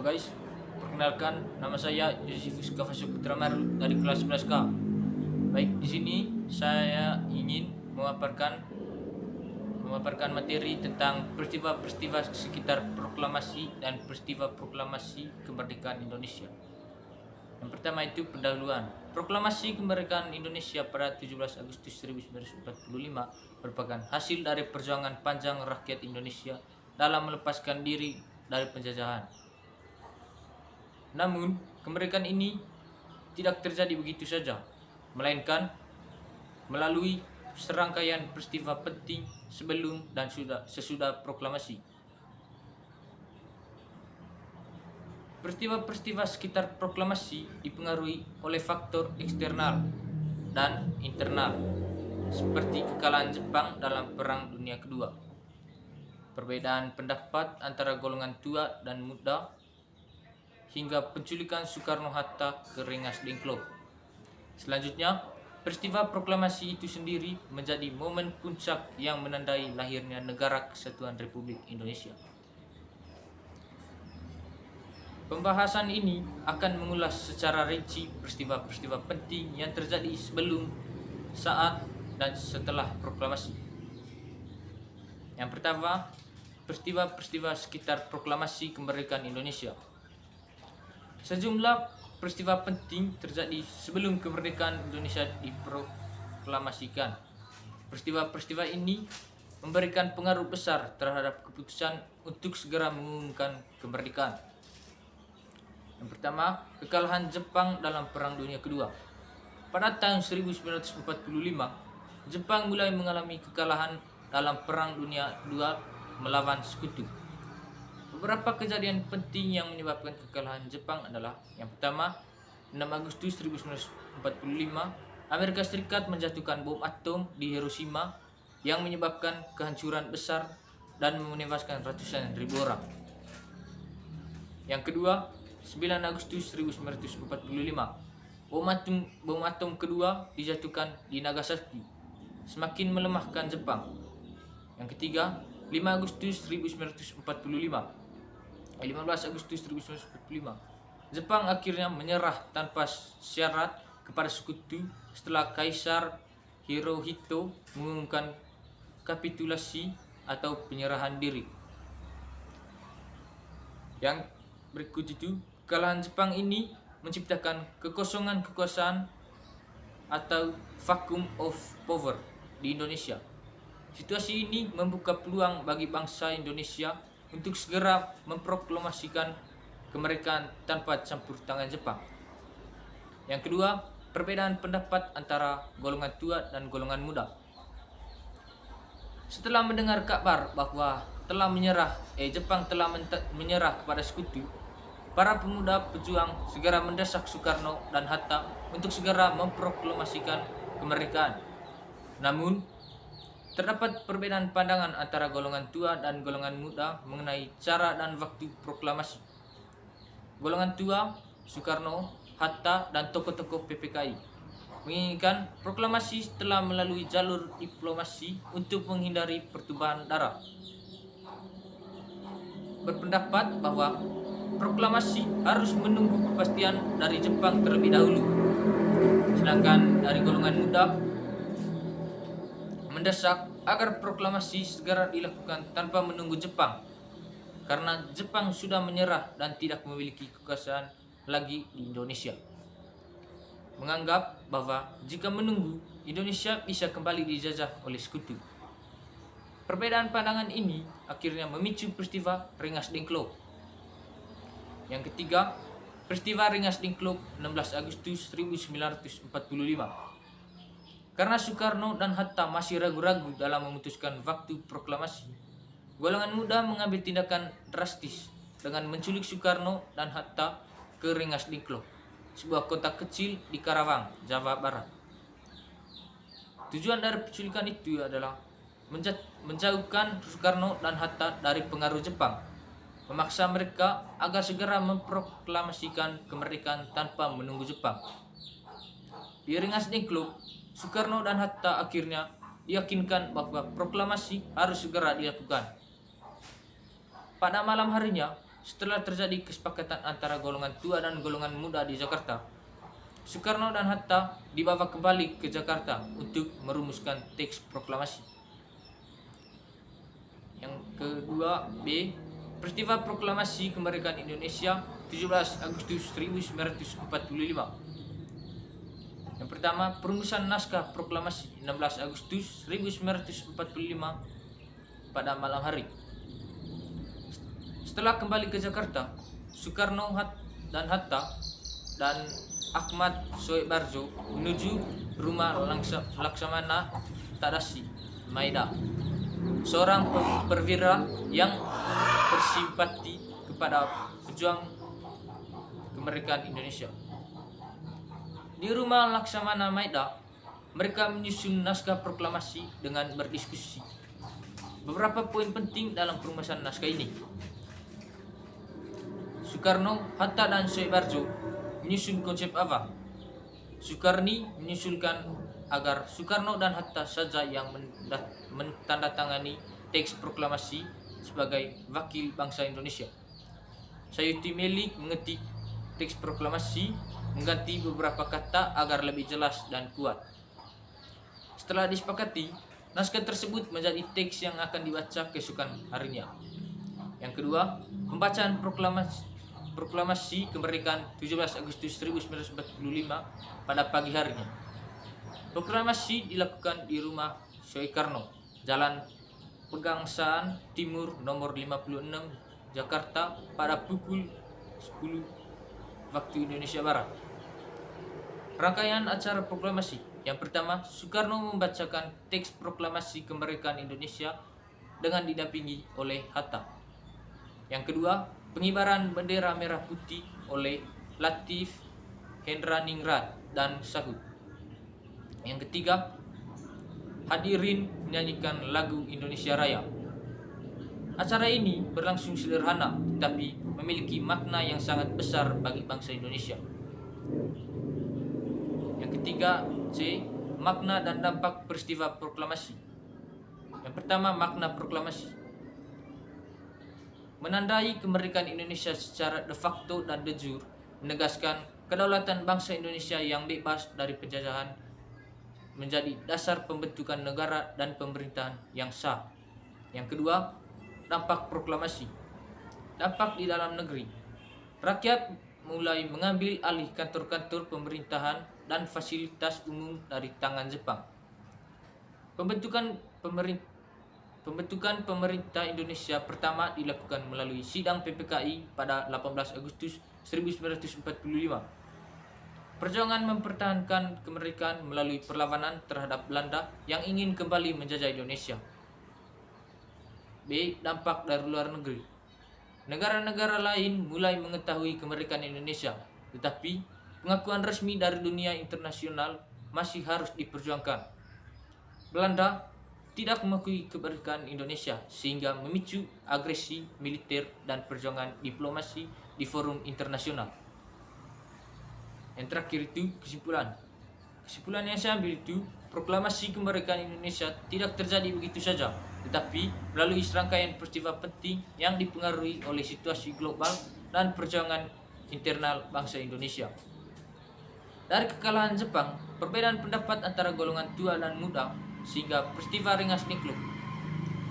guys, perkenalkan nama saya Yusufus Kafasuk Putra Maru dari kelas 11K. Baik, di sini saya ingin memaparkan materi tentang peristiwa-peristiwa sekitar proklamasi dan peristiwa proklamasi kemerdekaan Indonesia. Yang pertama itu pendahuluan. Proklamasi kemerdekaan Indonesia pada 17 Agustus 1945 merupakan hasil dari perjuangan panjang rakyat Indonesia dalam melepaskan diri dari penjajahan. Namun, kemerdekaan ini tidak terjadi begitu saja, melainkan melalui serangkaian peristiwa penting sebelum dan sesudah proklamasi. Peristiwa-peristiwa sekitar proklamasi dipengaruhi oleh faktor eksternal dan internal, seperti kekalahan Jepang dalam Perang Dunia Kedua, perbedaan pendapat antara golongan tua dan muda, hingga penculikan Soekarno-Hatta ke Rengas Dengklok. Selanjutnya, peristiwa proklamasi itu sendiri menjadi momen puncak yang menandai lahirnya Negara Kesatuan Republik Indonesia. Pembahasan ini akan mengulas secara rinci peristiwa-peristiwa penting yang terjadi sebelum, saat, dan setelah proklamasi. Yang pertama, peristiwa-peristiwa sekitar proklamasi kemerdekaan Indonesia. Sejumlah peristiwa penting terjadi sebelum kemerdekaan Indonesia diproklamasikan. Peristiwa-peristiwa ini memberikan pengaruh besar terhadap keputusan untuk segera mengumumkan kemerdekaan. Yang pertama, kekalahan Jepang dalam Perang Dunia Kedua. Pada tahun 1945, Jepang mulai mengalami kekalahan dalam Perang Dunia Kedua melawan Sekutu. Beberapa kejadian penting yang menyebabkan kekalahan Jepang adalah: yang pertama, 6 Agustus 1945, Amerika Serikat menjatuhkan bom atom di Hiroshima yang menyebabkan kehancuran besar dan menewaskan ratusan ribu orang. Yang kedua, 9 Agustus 1945, bom atom kedua dijatuhkan di Nagasaki, semakin melemahkan Jepang. Yang ketiga, 15 Agustus 1945, Jepang akhirnya menyerah tanpa syarat kepada Sekutu setelah Kaisar Hirohito mengumumkan kapitulasi atau penyerahan diri. Yang berikut itu, kekalahan Jepang ini menciptakan kekosongan kekuasaan atau vacuum of power di Indonesia. Situasi ini membuka peluang bagi bangsa Indonesia untuk segera memproklamasikan kemerdekaan tanpa campur tangan Jepang. Yang kedua, perbedaan pendapat antara golongan tua dan golongan muda. Setelah mendengar kabar bahwa Jepang telah menyerah kepada Sekutu, para pemuda pejuang segera mendesak Soekarno dan Hatta untuk segera memproklamasikan kemerdekaan. Namun, terdapat perbedaan pandangan antara golongan tua dan golongan muda mengenai cara dan waktu proklamasi. Golongan tua, Soekarno, Hatta, dan tokoh-tokoh PPKI menginginkan proklamasi setelah melalui jalur diplomasi untuk menghindari pertumpahan darah. Berpendapat bahwa proklamasi harus menunggu kepastian dari Jepang terlebih dahulu. Sedangkan dari golongan muda mendesak agar proklamasi segera dilakukan tanpa menunggu Jepang, karena Jepang sudah menyerah dan tidak memiliki kekuasaan lagi di Indonesia. Menganggap bahwa jika menunggu, Indonesia bisa kembali dijajah oleh Sekutu. Perbedaan pandangan ini akhirnya memicu peristiwa Rengas Dengklok. Yang ketiga, peristiwa Rengas Dengklok 16 Agustus 1945. Karena Soekarno dan Hatta masih ragu-ragu dalam memutuskan waktu proklamasi, golongan muda mengambil tindakan drastis dengan menculik Soekarno dan Hatta ke Rengas Dengklok, sebuah kota kecil di Karawang, Jawa Barat. Tujuan dari penculikan itu adalah menjauhkan Soekarno dan Hatta dari pengaruh Jepang, memaksa mereka agar segera memproklamasikan kemerdekaan tanpa menunggu Jepang. Di Rengas Dengklok, Soekarno dan Hatta akhirnya diyakinkan bahwa proklamasi harus segera dilakukan. Pada malam harinya, setelah terjadi kesepakatan antara golongan tua dan golongan muda di Jakarta, Soekarno dan Hatta dibawa kembali ke Jakarta untuk merumuskan teks proklamasi. Yang kedua, B. Peristiwa Proklamasi Kemerdekaan Indonesia 17 Agustus 1945. Yang pertama, perumusan naskah proklamasi 16 Agustus 1945 pada malam hari. Setelah kembali ke Jakarta, Soekarno dan Hatta dan Ahmad Soebarjo menuju rumah Laksamana Tadasi Maeda, seorang perwira yang bersimpati kepada pejuang kemerdekaan Indonesia. Di rumah Laksamana Maeda, mereka menyusun naskah proklamasi dengan berdiskusi. Beberapa poin penting dalam perumusan naskah ini. Soekarno, Hatta, dan Soebarjo menyusun konsep awal. Soekarni menyusulkan agar Soekarno dan Hatta saja yang mentandatangani teks proklamasi sebagai wakil bangsa Indonesia. Sayuti Melik mengetik teks proklamasi, mengganti beberapa kata agar lebih jelas dan kuat. Setelah disepakati, naskah tersebut menjadi teks yang akan dibaca keesokan harinya. Yang kedua, pembacaan proklamasi kemerdekaan 17 Agustus 1945 pada pagi harinya. Proklamasi dilakukan di rumah Soekarno, Jalan Pegangsaan Timur nomor 56, Jakarta pada pukul 10 waktu Indonesia Barat. Rangkaian acara proklamasi. Yang pertama, Soekarno membacakan teks proklamasi kemerdekaan Indonesia dengan didampingi oleh Hatta. Yang kedua, pengibaran bendera merah putih oleh Latif, Hendra Ningrat, dan Sahut. Yang ketiga, hadirin menyanyikan lagu Indonesia Raya. Acara ini berlangsung sederhana tetapi memiliki makna yang sangat besar bagi bangsa Indonesia. Yang ketiga, C. Makna dan dampak peristiwa proklamasi. Yang pertama, makna proklamasi. Menandai kemerdekaan Indonesia secara de facto dan de jure, menegaskan kedaulatan bangsa Indonesia yang bebas dari penjajahan menjadi dasar pembentukan negara dan pemerintahan yang sah. Yang kedua, dampak proklamasi. Dampak di dalam negeri. Rakyat mulai mengambil alih kantor-kantor pemerintahan dan fasilitas umum dari tangan Jepang. Pembentukan pemerintah Indonesia pertama dilakukan melalui sidang PPKI pada 18 Agustus 1945. Perjuangan mempertahankan kemerdekaan melalui perlawanan terhadap Belanda yang ingin kembali menjajah Indonesia. B. Dampak dari luar negeri. Negara-negara lain mulai mengetahui kemerdekaan Indonesia, tetapi pengakuan resmi dari dunia internasional masih harus diperjuangkan. Belanda tidak mengakui kemerdekaan Indonesia sehingga memicu agresi militer dan perjuangan diplomasi di forum internasional. Yang terakhir itu kesimpulan. Kesimpulan yang saya ambil itu, proklamasi kemerdekaan Indonesia tidak terjadi begitu saja, tetapi melalui serangkaian peristiwa penting yang dipengaruhi oleh situasi global dan perjuangan internal bangsa Indonesia. Dari kekalahan Jepang, perbedaan pendapat antara golongan tua dan muda, sehingga peristiwa Rengas Dengklok,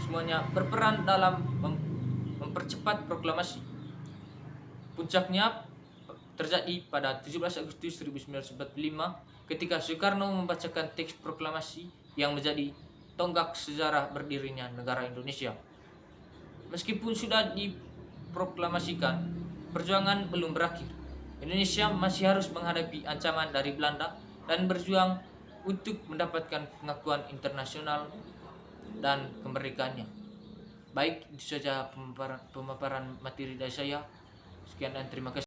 semuanya berperan dalam mempercepat proklamasi. Puncaknya terjadi pada 17 Agustus 1945 ketika Soekarno membacakan teks proklamasi yang menjadi tonggak sejarah berdirinya negara Indonesia. Meskipun sudah diproklamasikan, perjuangan belum berakhir. Indonesia masih harus menghadapi ancaman dari Belanda dan berjuang untuk mendapatkan pengakuan internasional dan kemerdekaannya. Baik, itu saja pemaparan materi dari saya. Sekian dan terima kasih.